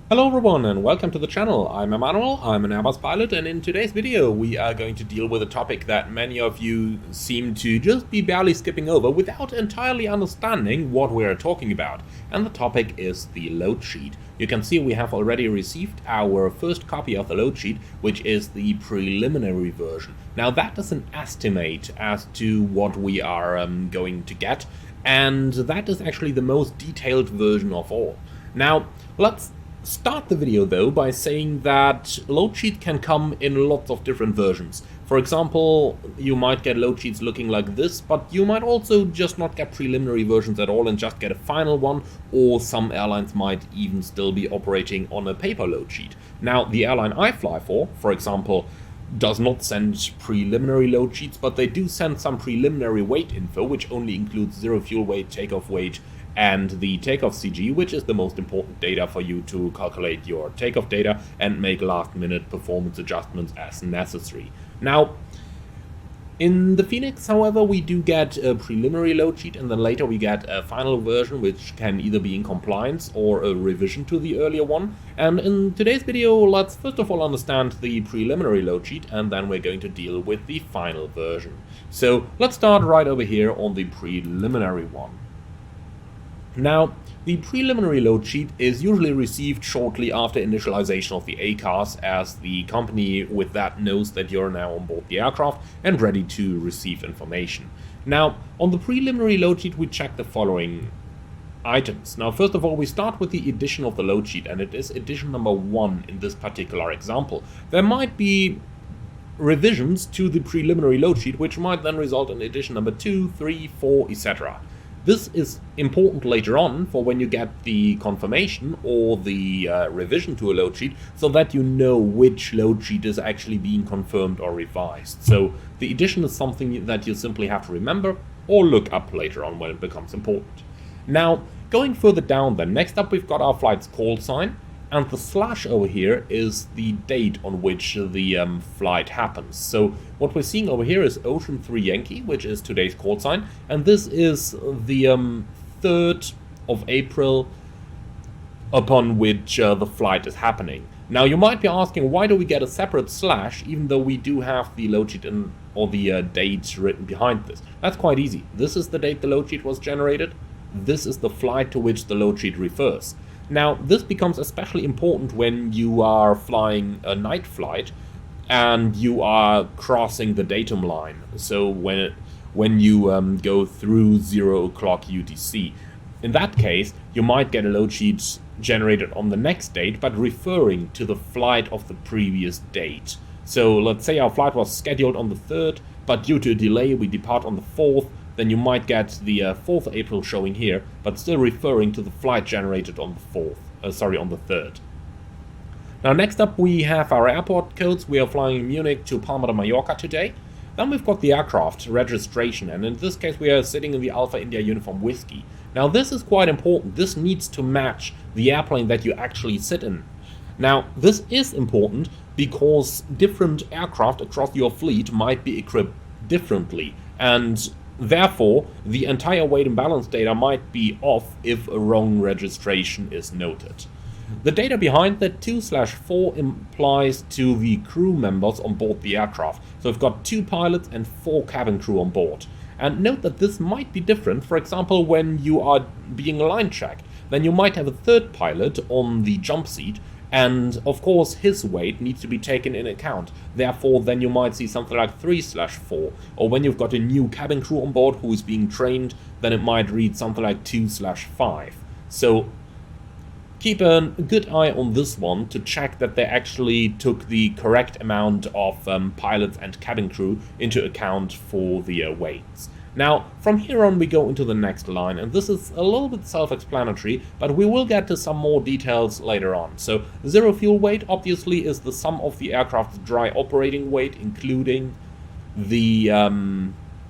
Hello everyone and welcome to the channel. I'm Emmanuel, I'm an Airbus pilot, and in today's video we are going to deal with a topic that many of you seem to just be barely skipping over without entirely understanding what we are talking about. And the topic is the load sheet. You can see we have already received our first copy of the load sheet, which is the preliminary version. Now that is an estimate as to what we are going to get, and that is actually the most detailed version of all. Now let's start the video though by saying that load sheet can come in lots of different versions. For example, you might get load sheets looking like this, but you might also just not get preliminary versions at all and just get a final one, or some airlines might even still be operating on a paper load sheet. Now, the airline I fly for example, does not send preliminary load sheets, but they do send some preliminary weight info, which only includes zero fuel weight, takeoff weight, and the takeoff CG, which is the most important data for you to calculate your takeoff data and make last-minute performance adjustments as necessary. Now, in the Phoenix, however, we do get a preliminary load sheet, and then later we get a final version, which can either be in compliance or a revision to the earlier one. And in today's video, let's first of all understand the preliminary load sheet, and then we're going to deal with the final version. So let's start right over here on the preliminary one. Now, the preliminary load sheet is usually received shortly after initialization of the ACARS, as the company with that knows that you're now on board the aircraft and ready to receive information. Now, on the preliminary load sheet we check the following items. Now, first of all, we start with the edition of the load sheet, and it is edition number 1 in this particular example. There might be revisions to the preliminary load sheet which might then result in edition number 2, 3, 4, etc. This is important later on for when you get the confirmation or the revision to a load sheet, so that you know which load sheet is actually being confirmed or revised. So the edition is something that you simply have to remember or look up later on when it becomes important. Now, going further down then, next up we've got our flight's call sign, and the slash over here is the date on which the flight happens. So what we're seeing over here is Ocean 3 Yankee, which is today's call sign, and this is the 3rd of April upon which the flight is happening. Now you might be asking, why do we get a separate slash even though we do have the load sheet or the date written behind this? That's quite easy. This is the date the load sheet was generated. This is the flight to which the load sheet refers. Now, this becomes especially important when you are flying a night flight and you are crossing the datum line. So when you go through 0 o'clock UTC. In that case, you might get a load sheet generated on the next date, but referring to the flight of the previous date. So let's say our flight was scheduled on the 3rd, but due to a delay we depart on the 4th. Then you might get the 4th April showing here, but still referring to the flight generated on the on the 3rd. Now next up we have our airport codes. We are flying Munich to Palma de Mallorca today. Then we've got the aircraft registration, and in this case we are sitting in the Alpha India Uniform Whiskey. Now this is quite important. This needs to match the airplane that you actually sit in. Now this is important because different aircraft across your fleet might be equipped differently, and therefore, the entire weight and balance data might be off if a wrong registration is noted. The data behind that 2/4 implies to the crew members on board the aircraft. So we've got 2 pilots and 4 cabin crew on board. And note that this might be different, for example, when you are being line checked. Then you might have a 3rd pilot on the jump seat, and of course his weight needs to be taken in account. Therefore, then you might see something like 3/4. Or when you've got a new cabin crew on board who is being trained, then it might read something like 2/5. So keep a good eye on this one to check that they actually took the correct amount of pilots and cabin crew into account for the weights. Now, from here on we go into the next line, and this is a little bit self-explanatory, but we will get to some more details later on. So, zero fuel weight obviously is the sum of the aircraft's dry operating weight, including the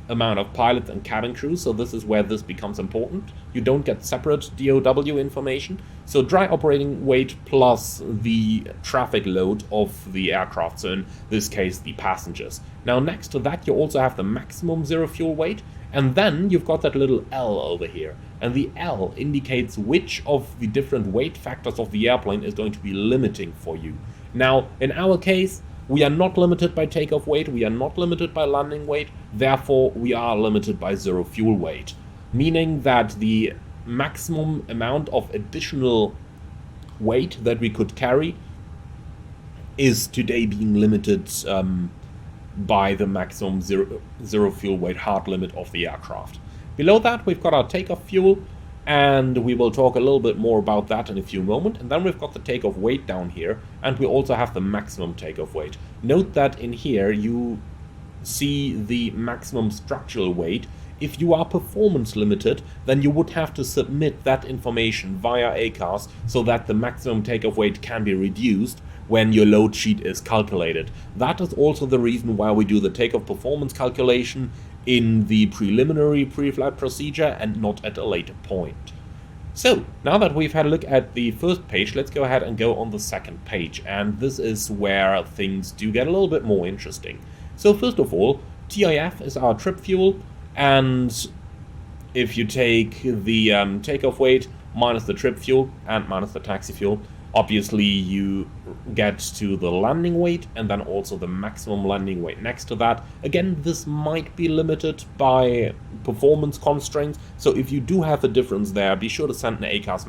amount of pilots and cabin crew, so this is where this becomes important. You don't get separate DOW information. So dry operating weight plus the traffic load of the aircraft, so in this case the passengers. Now next to that you also have the maximum zero fuel weight, and then you've got that little L over here. And the L indicates which of the different weight factors of the airplane is going to be limiting for you. Now, in our case, we are not limited by takeoff weight, we are not limited by landing weight, therefore we are limited by zero fuel weight. Meaning that the maximum amount of additional weight that we could carry is today being limited by the maximum zero fuel weight hard limit of the aircraft. Below that we've got our takeoff fuel, and we will talk a little bit more about that in a few moments. And then we've got the takeoff weight down here, and we also have the maximum takeoff weight. Note that in here you see the maximum structural weight. If you are performance limited, then you would have to submit that information via ACARS so that the maximum takeoff weight can be reduced when your load sheet is calculated. That is also the reason why we do the takeoff performance calculation in the preliminary pre-flight procedure and not at a later point. So, now that we've had a look at the first page, let's go ahead and go on the second page, and this is where things do get a little bit more interesting. So first of all, TIF is our trip fuel, and if you take the takeoff weight minus the trip fuel and minus the taxi fuel, obviously you get to the landing weight and then also the maximum landing weight next to that. Again, this might be limited by performance constraints, so if you do have a difference there, be sure to send an ACARS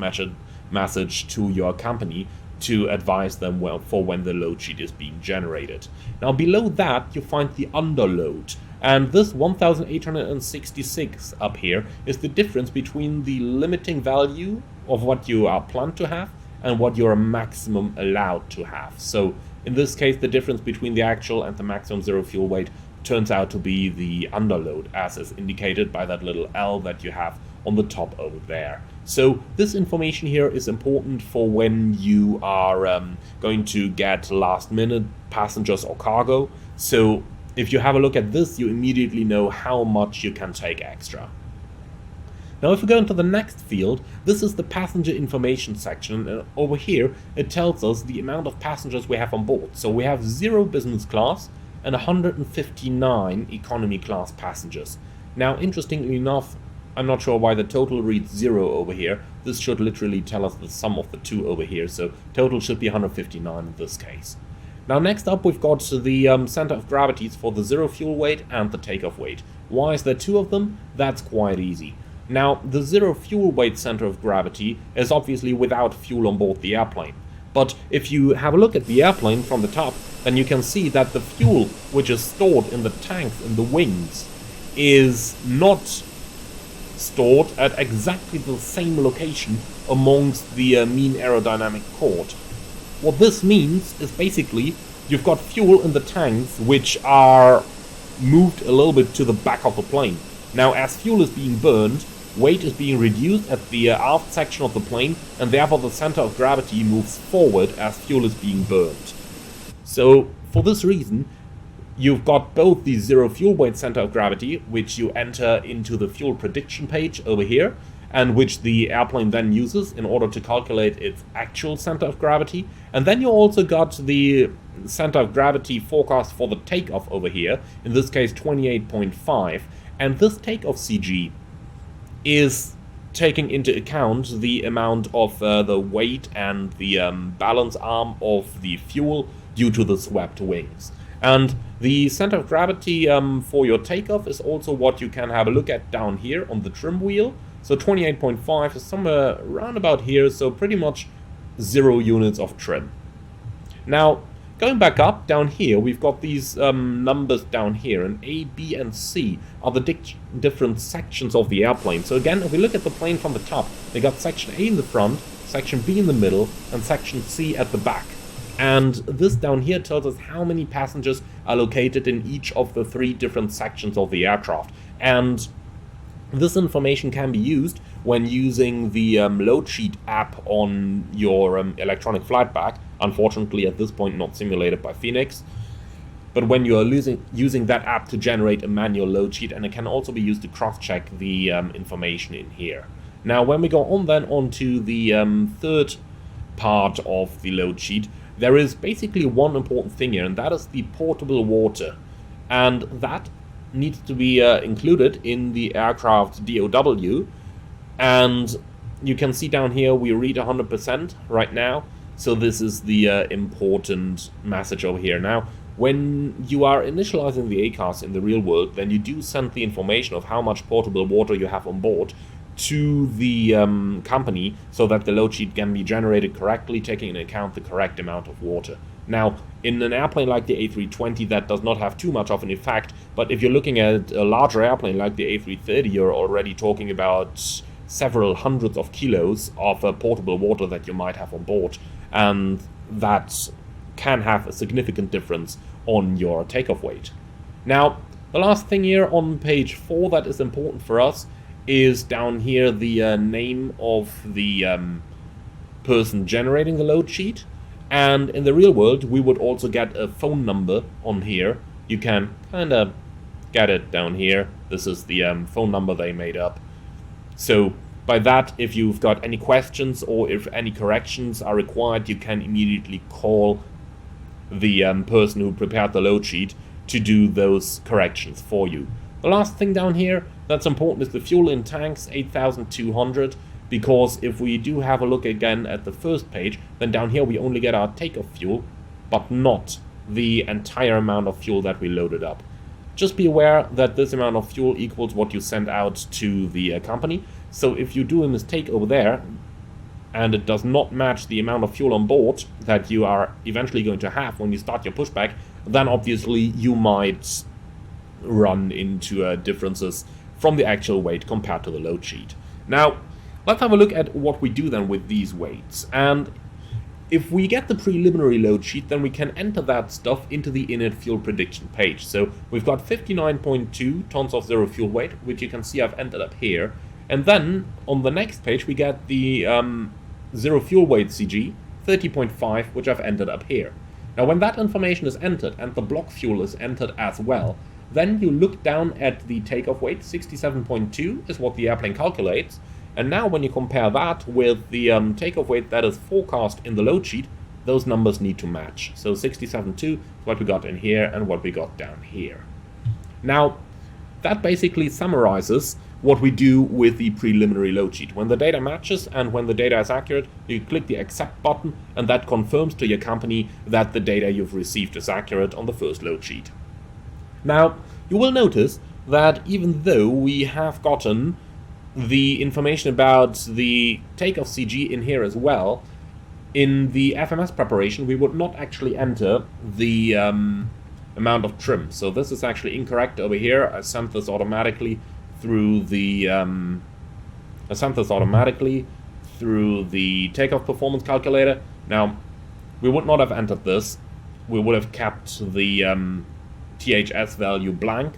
message to your company to advise them for when the load sheet is being generated. Now below that you find the underload, and this 1866 up here is the difference between the limiting value of what you are planned to have and what you're maximum allowed to have. So in this case, the difference between the actual and the maximum zero fuel weight turns out to be the underload, as is indicated by that little L that you have on the top over there. So this information here is important for when you are going to get last minute passengers or cargo. So if you have a look at this, you immediately know how much you can take extra. Now if we go into the next field, this is the passenger information section, and over here it tells us the amount of passengers we have on board. So we have 0 business class and 159 economy class passengers. Now interestingly enough, I'm not sure why the total reads 0 over here. This should literally tell us the sum of the two over here, so total should be 159 in this case. Now next up we've got the center of gravities for the zero fuel weight and the takeoff weight. Why is there 2 of them? That's quite easy. Now, the zero fuel weight center of gravity is obviously without fuel on board the airplane. But if you have a look at the airplane from the top, then you can see that the fuel which is stored in the tanks in the wings is not stored at exactly the same location amongst the mean aerodynamic chord. What this means is basically you've got fuel in the tanks which are moved a little bit to the back of the plane. Now, as fuel is being burned, weight is being reduced at the aft section of the plane, and therefore the center of gravity moves forward as fuel is being burned. So for this reason, you've got both the zero fuel weight center of gravity, which you enter into the fuel prediction page over here, and which the airplane then uses in order to calculate its actual center of gravity. And then you also got the center of gravity forecast for the takeoff over here, in this case 28.5, and this takeoff CG is taking into account the amount of the weight and the balance arm of the fuel due to the swept wings. And the center of gravity for your takeoff is also what you can have a look at down here on the trim wheel. So 28.5 is somewhere around about here, so pretty much 0 units of trim. Now, going back up, down here, we've got these numbers down here, and A, B, and C are the different sections of the airplane. So again, if we look at the plane from the top, we got section A in the front, section B in the middle, and section C at the back. And this down here tells us how many passengers are located in each of the 3 different sections of the aircraft. And this information can be used when using the Loadsheet app on your electronic flight bag. Unfortunately, at this point, not simulated by Phoenix. but when you are using that app to generate a manual load sheet, and it can also be used to cross-check the information in here. Now, when we go on then onto the third part of the load sheet, there is basically one important thing here, and that is the portable water. And that needs to be included in the aircraft DOW. And you can see down here we read 100% right now. So this is the important message over here. Now, when you are initializing the ACARS in the real world, then you do send the information of how much portable water you have on board to the company so that the load sheet can be generated correctly, taking into account the correct amount of water. Now, in an airplane like the A320, that does not have too much of an effect, but if you're looking at a larger airplane like the A330, you're already talking about several hundreds of kilos of portable water that you might have on board, and that can have a significant difference on your takeoff weight. Now, the last thing here on page 4 that is important for us is down here the name of the person generating the load sheet. And in the real world, we would also get a phone number on here. You can kind of get it down here. This is the phone number they made up. So by that, if you've got any questions or if any corrections are required, you can immediately call the person who prepared the load sheet to do those corrections for you. The last thing down here that's important is the fuel in tanks, 8,200, because if we do have a look again at the first page, then down here we only get our takeoff fuel, but not the entire amount of fuel that we loaded up. Just be aware that this amount of fuel equals what you send out to the company. So if you do a mistake over there, and it does not match the amount of fuel on board that you are eventually going to have when you start your pushback, then obviously you might run into differences from the actual weight compared to the load sheet. Now, let's have a look at what we do then with these weights. And if we get the preliminary load sheet, then we can enter that stuff into the init fuel prediction page. So we've got 59.2 tons of zero fuel weight, which you can see I've entered up here. And then on the next page, we get the zero fuel weight CG, 30.5, which I've entered up here. Now, when that information is entered and the block fuel is entered as well, then you look down at the takeoff weight, 67.2 is what the airplane calculates. And now when you compare that with the takeoff weight that is forecast in the load sheet, those numbers need to match. So 67.2 is what we got in here and what we got down here. Now, that basically summarizes what we do with the preliminary load sheet. When the data matches and when the data is accurate, you click the accept button, and that confirms to your company that the data you've received is accurate on the first load sheet. Now, you will notice that even though we have gotten the information about the takeoff CG in here as well, in the FMS preparation we would not actually enter the amount of trim. So this is actually incorrect over here. I sent this automatically through the takeoff performance calculator. Now, we would not have entered this. We would have kept the THS value blank,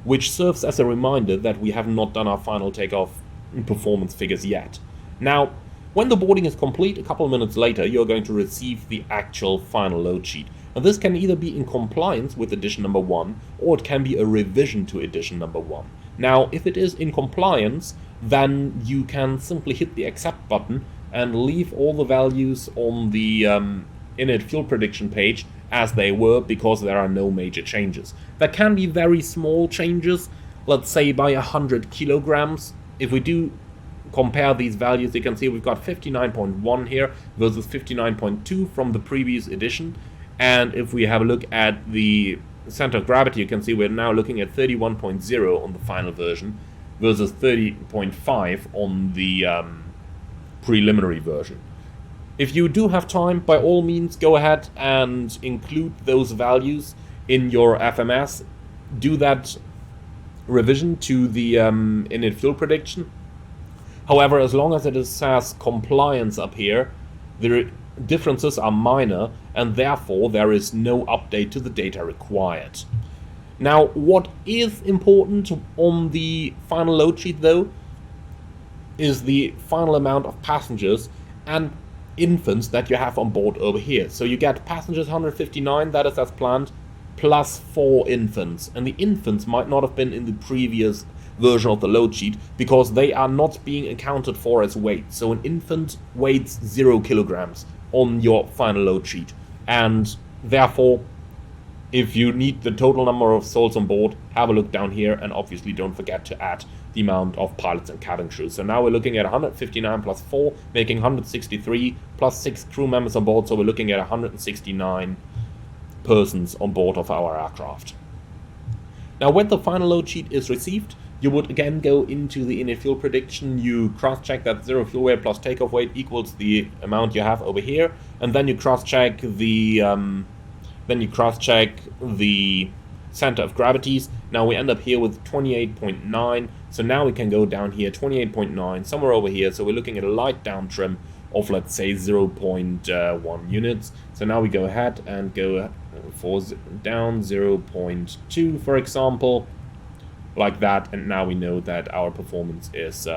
which serves as a reminder that we have not done our final takeoff performance figures yet. Now, when the boarding is complete, a couple of minutes later, you're going to receive the actual final load sheet. And this can either be in compliance with edition number 1, or it can be a revision to edition number 1. Now, if it is in compliance, then you can simply hit the accept button and leave all the values on the init fuel prediction page as they were, because there are no major changes. There can be very small changes, let's say by 100 kilograms. If we do compare these values, you can see we've got 59.1 here versus 59.2 from the previous edition. And if we have a look at the center of gravity, you can see we're now looking at 31.0 on the final version versus 30.5 on the preliminary version. If you do have time, by all means, go ahead and include those values in your FMS. Do that revision to the init fuel prediction. However, as long as it says compliance up here, the differences are minor, and therefore there is no update to the data required. Now, what is important on the final load sheet, though, is the final amount of passengers and infants that you have on board over here. So you get passengers 159, that is as planned, plus 4 infants, and the infants might not have been in the previous version of the load sheet because they are not being accounted for as weight. So an infant weighs 0 kilograms on your final load sheet, and therefore if you need the total number of souls on board, have a look down here, and obviously don't forget to add the amount of pilots and cabin crew. So now we're looking at 159 plus 4, making 163, plus 6 crew members on board, so we're looking at 169 persons on board of our aircraft. Now when the final load sheet is received, you would again go into the init fuel prediction, you cross-check that 0 fuel weight plus takeoff weight equals the amount you have over here, and then you cross-check the center of gravities. Now we end up here with 28.9, so now we can go down here, 28.9, somewhere over here, so we're looking at a light down trim of, let's say, 0.1 units. So now we go ahead and go for down 0.2, for example, like that, and now we know that our performance is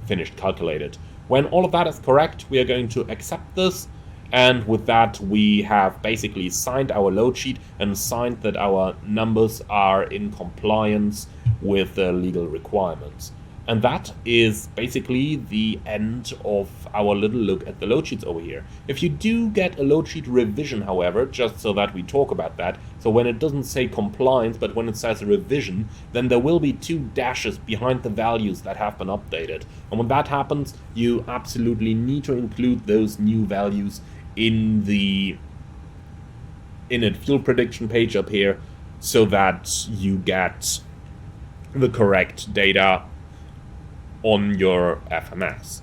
finished calculated. When all of that is correct, we are going to accept this, and with that we have basically signed our load sheet and signed that our numbers are in compliance with the legal requirements. And that is basically the end of our little look at the load sheets over here. If you do get a load sheet revision, however, just so that we talk about that, so when it doesn't say compliance, but when it says revision, then there will be 2 dashes behind the values that have been updated. And when that happens, you absolutely need to include those new values in the init fuel prediction page up here, so that you get the correct data on your FMS.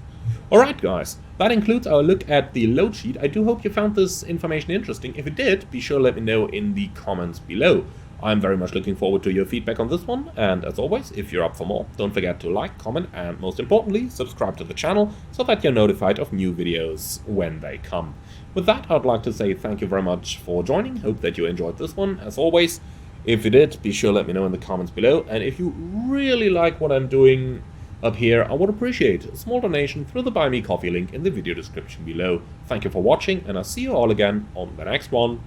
Alright guys, that includes our look at the load sheet. I do hope you found this information interesting. If you did, be sure to let me know in the comments below. I'm very much looking forward to your feedback on this one, and as always, if you're up for more, don't forget to like, comment, and most importantly, subscribe to the channel so that you're notified of new videos when they come. With that, I'd like to say thank you very much for joining. Hope that you enjoyed this one, as always. If you did, be sure to let me know in the comments below, and if you really like what I'm doing up here, I would appreciate a small donation through the Buy Me Coffee link in the video description below. Thank you for watching, and I'll see you all again on the next one.